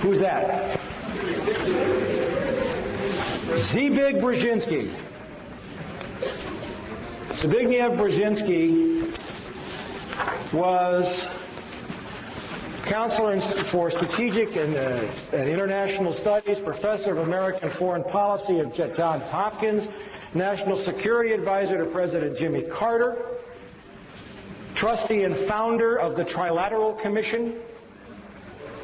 Who's that? Zbigniew Brzeziński. Zbigniew Brzeziński was counselor for strategic and international studies, professor of American foreign policy at Johns Hopkins, national security advisor to President Jimmy Carter, trustee and founder of the Trilateral Commission,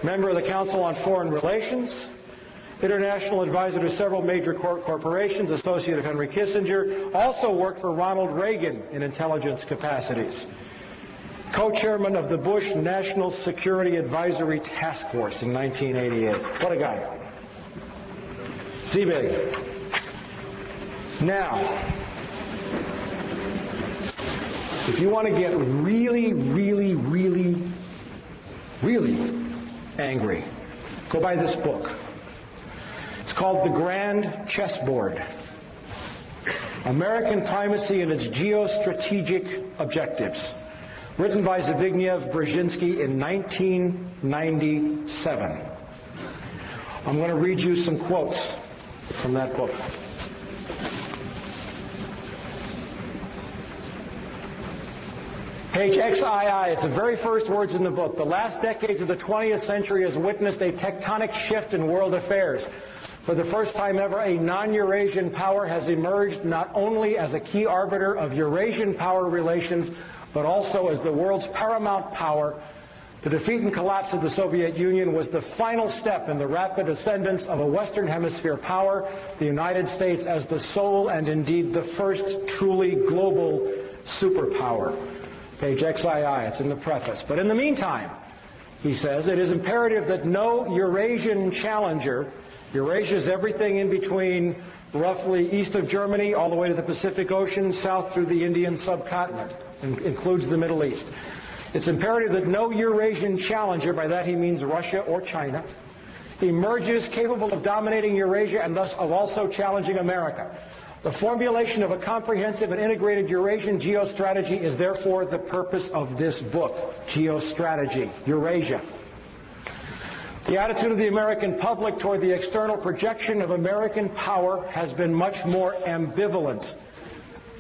member of the Council on Foreign Relations, international advisor to several major corporations, associate of Henry Kissinger, also worked for Ronald Reagan in intelligence capacities. Co-chairman of the Bush National Security Advisory Task Force in 1988. What a guy. Zbig. Now, if you want to get really, really, really, really angry, go buy this book. It's called The Grand Chessboard. American Primacy and Its Geostrategic Objectives. Written by Zbigniew Brzeziński in 1997. I'm going to read you some quotes from that book. Page XII, it's the very first words in the book. The last decades of the 20th century has witnessed a tectonic shift in world affairs. For the first time ever, a non-Eurasian power has emerged not only as a key arbiter of Eurasian power relations, but also as the world's paramount power. The defeat and collapse of the Soviet Union was the final step in the rapid ascendance of a Western Hemisphere power, the United States as the sole and indeed the first truly global superpower. Page XII, it's in the preface. But in the meantime, he says, it is imperative that no Eurasian challenger, Eurasia is everything in between roughly east of Germany all the way to the Pacific Ocean, south through the Indian subcontinent, includes the Middle East. It's imperative that no Eurasian challenger, by that he means Russia or China, emerges capable of dominating Eurasia and thus of also challenging America. The formulation of a comprehensive and integrated Eurasian geostrategy is therefore the purpose of this book, Geostrategy, Eurasia. The attitude of the American public toward the external projection of American power has been much more ambivalent.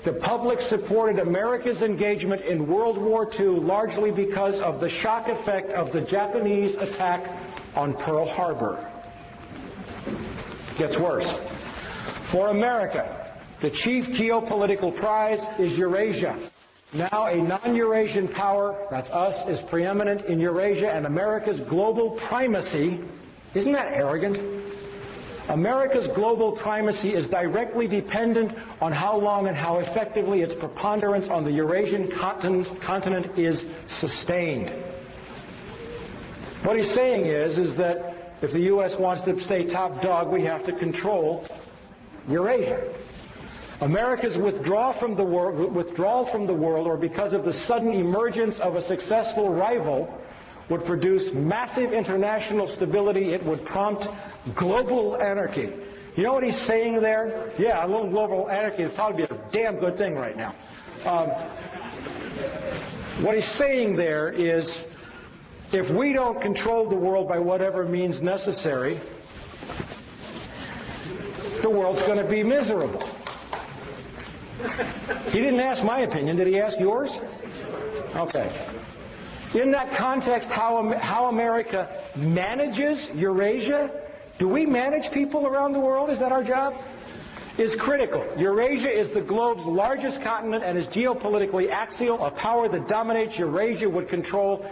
The public supported America's engagement in World War II largely because of the shock effect of the Japanese attack on Pearl Harbor. Gets worse. For America, the chief geopolitical prize is Eurasia. Now a non-Eurasian power, that's us, is preeminent in Eurasia, and America's global primacy, isn't that arrogant? America's global primacy is directly dependent on how long and how effectively its preponderance on the Eurasian continent is sustained. What he's saying is that if the U.S. wants to stay top dog, we have to control Eurasia. America's withdrawal from the world, or because of the sudden emergence of a successful rival, would produce massive international stability. It would prompt global anarchy. You know what he's saying there? Yeah, a little global anarchy would probably be a damn good thing right now. What he's saying there is, if we don't control the world by whatever means necessary, the world's going to be miserable. He didn't ask my opinion. Did he ask yours? Okay. In that context, how America manages Eurasia, do we manage people around the world? Is that our job? Is critical. Eurasia is the globe's largest continent and is geopolitically axial. A power that dominates Eurasia would control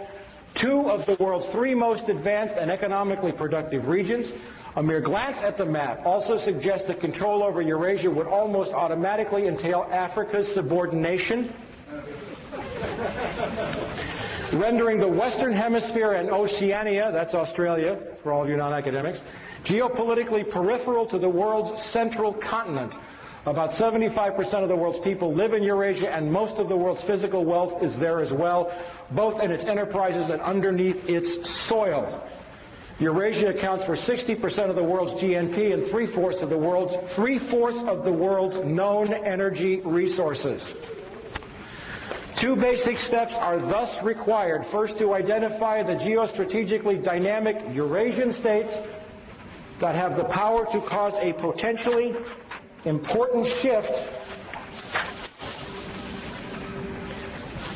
two of the world's three most advanced and economically productive regions. A mere glance at the map also suggests that control over Eurasia would almost automatically entail Africa's subordination, rendering the Western Hemisphere and Oceania, that's Australia for all of you non-academics, geopolitically peripheral to the world's central continent. About 75% of the world's people live in Eurasia, and most of the world's physical wealth is there as well, both in its enterprises and underneath its soil. Eurasia accounts for 60% of the world's GNP and three-fourths of the world's known energy resources. Two basic steps are thus required. First, to identify the geostrategically dynamic Eurasian states that have the power to cause a potentially important shift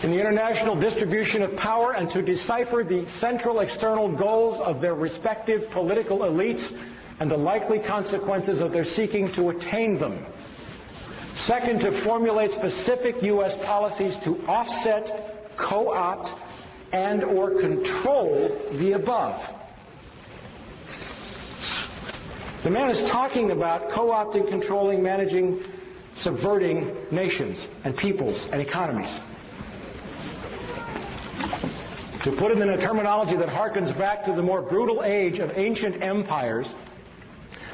in the international distribution of power, and to decipher the central external goals of their respective political elites and the likely consequences of their seeking to attain them. Second, to formulate specific U.S. policies to offset, co-opt, and or control the above. The man is talking about co-opting, controlling, managing, subverting nations and peoples and economies. To put it in a terminology that harkens back to the more brutal age of ancient empires,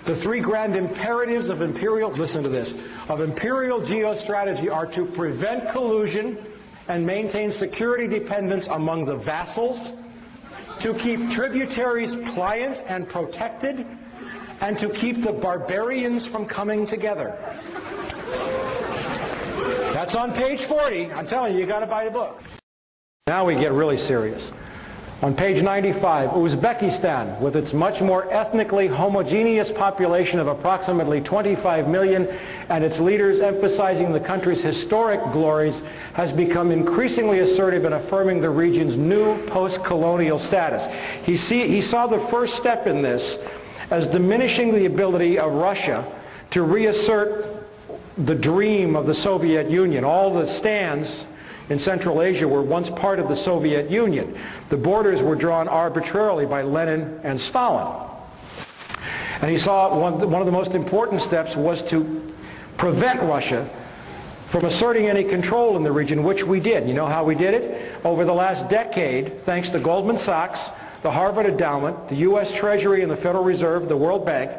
the three grand imperatives of imperial, listen to this, of imperial geostrategy are to prevent collusion and maintain security dependence among the vassals, to keep tributaries pliant and protected, and to keep the barbarians from coming together. That's on page 40. I'm telling you, you got to buy the book. Now we get really serious. On page 95, Uzbekistan, with its much more ethnically homogeneous population of approximately 25 million and its leaders emphasizing the country's historic glories, has become increasingly assertive in affirming the region's new post-colonial status. He saw the first step in this as diminishing the ability of Russia to reassert the dream of the Soviet Union. All the stands in Central Asia were once part of the Soviet Union. The borders were drawn arbitrarily by Lenin and Stalin. And he saw one of the most important steps was to prevent Russia from asserting any control in the region, which we did. You know how we did it? Over the last decade, thanks to Goldman Sachs, the Harvard Endowment, the U.S. Treasury and the Federal Reserve, the World Bank,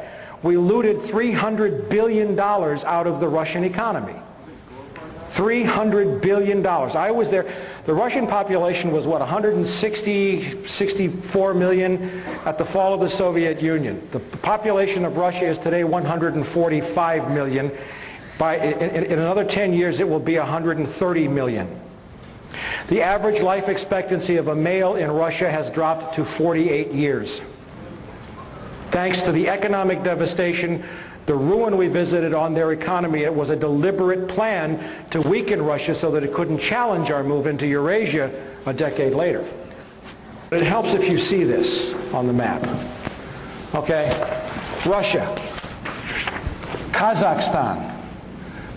we looted $300 billion out of the Russian economy. $300 billion. I was there. The Russian population was, what, 64 million at the fall of the Soviet Union. The population of Russia is today 145 million. In another 10 years, it will be 130 million. The average life expectancy of a male in Russia has dropped to 48 years. Thanks to the economic devastation, the ruin we visited on their economy, it was a deliberate plan to weaken Russia so that it couldn't challenge our move into Eurasia a decade later. It helps if you see this on the map. Okay, Russia, Kazakhstan,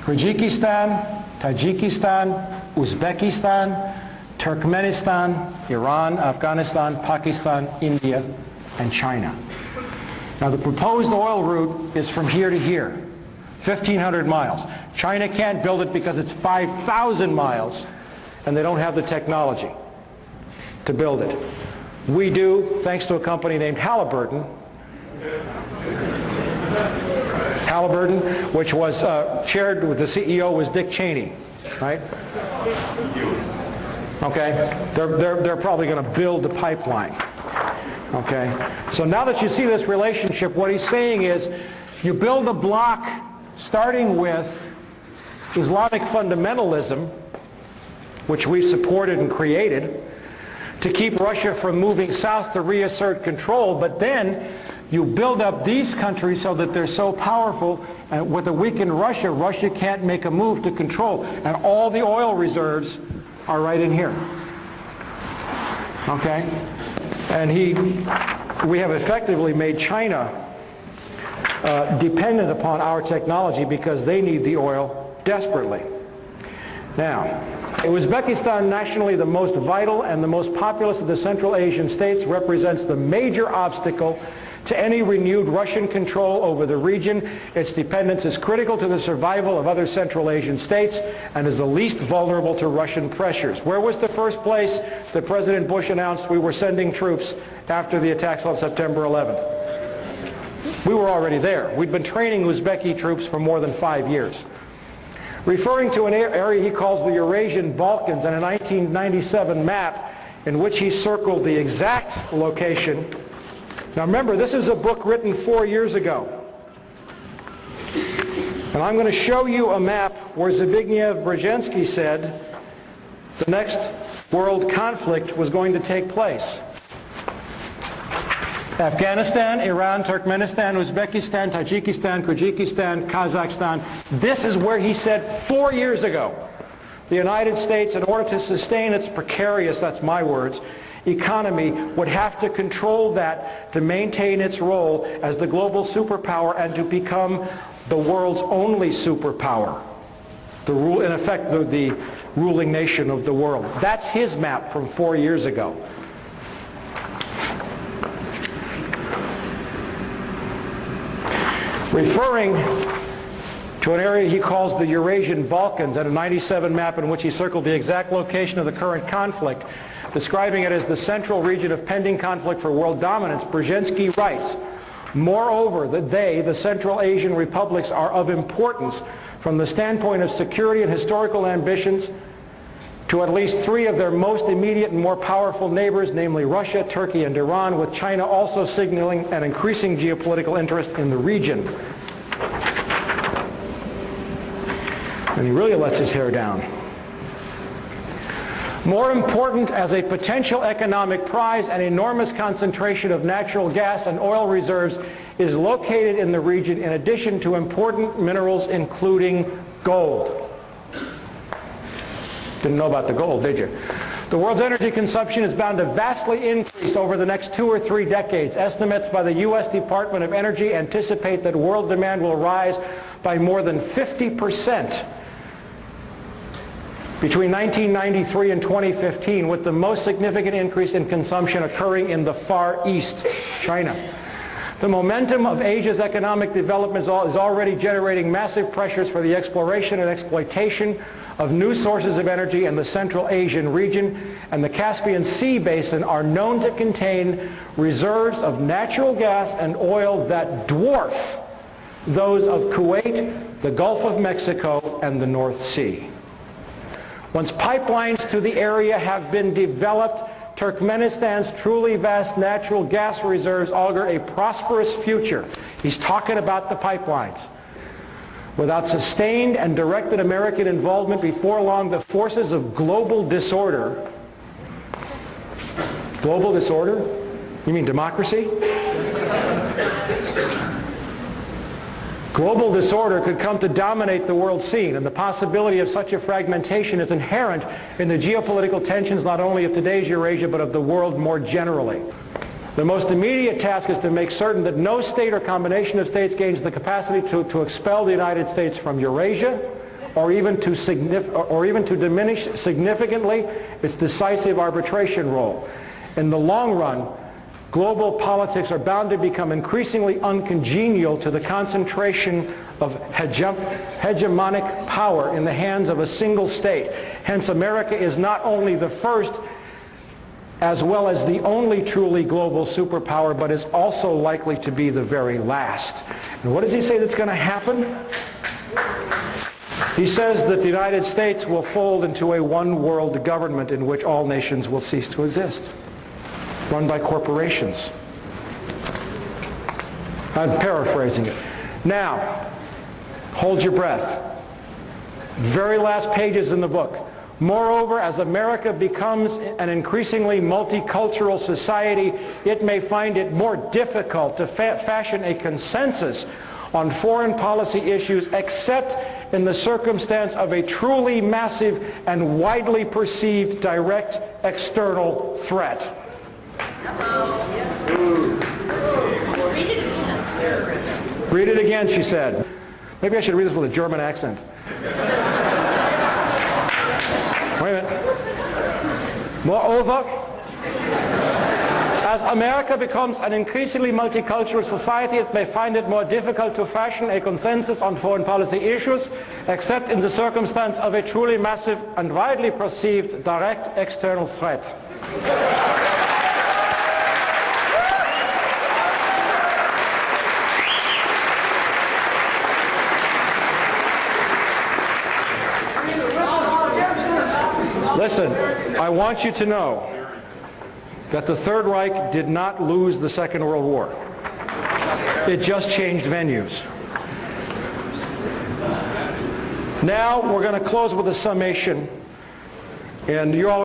Kyrgyzstan, Tajikistan, Uzbekistan, Turkmenistan, Iran, Afghanistan, Pakistan, India, and China. Now the proposed oil route is from here to here, 1,500 miles. China can't build it because it's 5,000 miles and they don't have the technology to build it. We do, thanks to a company named Halliburton, which was chaired with the CEO was Dick Cheney, right? Okay, they're probably going to build the pipeline. Okay, so now that you see this relationship, what he's saying is you build a block starting with Islamic fundamentalism, which we supported and created, to keep Russia from moving south to reassert control, but then you build up these countries so that they're so powerful, and with a weakened Russia, Russia can't make a move to control, and all the oil reserves are right in here. Okay? And we have effectively made China dependent upon our technology because they need the oil desperately. Now, Uzbekistan, nationally the most vital and the most populous of the Central Asian states, represents the major obstacle to any renewed Russian control over the region. Its dependence is critical to the survival of other Central Asian states and is the least vulnerable to Russian pressures. Where was the first place that President Bush announced we were sending troops after the attacks on September 11th? We were already there. We'd been training Uzbeki troops for more than 5 years. Referring to an area he calls the Eurasian Balkans in a 1997 map in which he circled the exact location. Now remember, this is a book written 4 years ago. And I'm going to show you a map where Zbigniew Brzeziński said the next world conflict was going to take place. Afghanistan, Iran, Turkmenistan, Uzbekistan, Tajikistan, Kyrgyzstan, Kazakhstan. This is where he said 4 years ago the United States, in order to sustain its precarious, that's my words, economy, would have to control that to maintain its role as the global superpower and to become the world's only superpower. In effect, the ruling nation of the world. That's his map from 4 years ago. Referring to an area he calls the Eurasian Balkans and a '97 map in which he circled the exact location of the current conflict, describing it as the central region of pending conflict for world dominance, Brzeziński writes, moreover, the Central Asian republics are of importance from the standpoint of security and historical ambitions to at least 3 of their most immediate and more powerful neighbors, namely Russia, Turkey, and Iran, with China also signaling an increasing geopolitical interest in the region. And he really lets his hair down. More important as a potential economic prize, an enormous concentration of natural gas and oil reserves is located in the region in addition to important minerals including gold. Didn't know about the gold, did you? The world's energy consumption is bound to vastly increase over the next 2 or 3 decades. Estimates by the U.S. Department of Energy anticipate that world demand will rise by more than 50% between 1993 and 2015, with the most significant increase in consumption occurring in the Far East, China. The momentum of Asia's economic development is already generating massive pressures for the exploration and exploitation of new sources of energy in the Central Asian region, and the Caspian Sea basin are known to contain reserves of natural gas and oil that dwarf those of Kuwait, the Gulf of Mexico, and the North Sea. Once pipelines to the area have been developed, Turkmenistan's truly vast natural gas reserves augur a prosperous future. He's talking about the pipelines. Without sustained and directed American involvement, before long the forces of global disorder. Global disorder? You mean democracy? Global disorder could come to dominate the world scene, and the possibility of such a fragmentation is inherent in the geopolitical tensions not only of today's Eurasia but of the world more generally. The most immediate task is to make certain that no state or combination of states gains the capacity to expel the United States from Eurasia or even to diminish significantly its decisive arbitration role. In the long run, global politics are bound to become increasingly uncongenial to the concentration of hegemonic power in the hands of a single state. Hence, America is not only the first as well as the only truly global superpower, but is also likely to be the very last. And what does he say that's going to happen? He says that the United States will fold into a one-world government in which all nations will cease to exist, run by corporations. I'm paraphrasing it. Now, hold your breath. Very last pages in the book. Moreover, as America becomes an increasingly multicultural society, it may find it more difficult to fashion a consensus on foreign policy issues except in the circumstance of a truly massive and widely perceived direct external threat. Read it again, she said. Maybe I should read this with a German accent. Wait a minute. Moreover, as America becomes an increasingly multicultural society, it may find it more difficult to fashion a consensus on foreign policy issues, except in the circumstance of a truly massive and widely perceived direct external threat. Listen, I want you to know that the Third Reich did not lose the Second World War. It just changed venues. Now we're going to close with a summation And you all